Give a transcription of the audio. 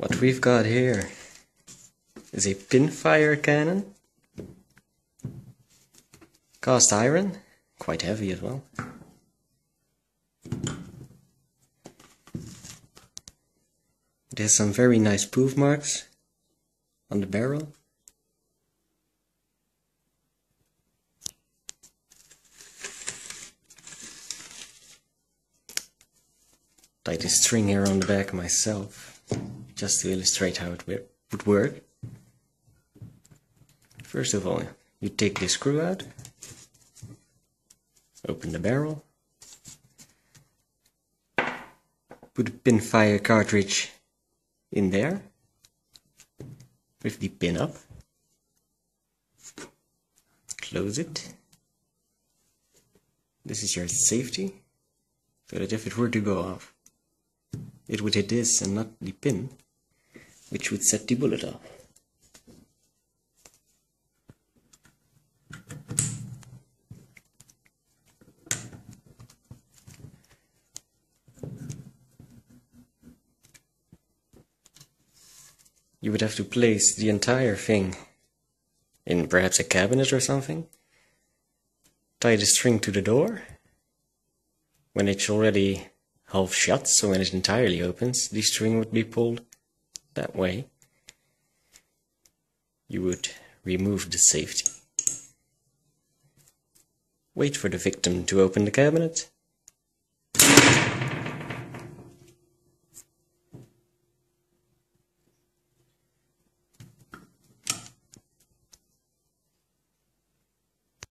What we've got here is a pinfire cannon, cast iron, quite heavy as well. It has some very nice poof marks on the barrel. Tied a string here on the back myself, just to illustrate how it would work. First of all, you take this screw out, open the barrel, put the pinfire cartridge in there, with the pin up, close it. This is your safety, so that if it were to go off, it would hit this and not the pin, which would set the bullet off. You would have to place the entire thing in perhaps a cabinet or something, tie the string to the door. When it's already half shut, so when it entirely opens, the string would be pulled that way. You would remove the safety. Wait for the victim to open the cabinet,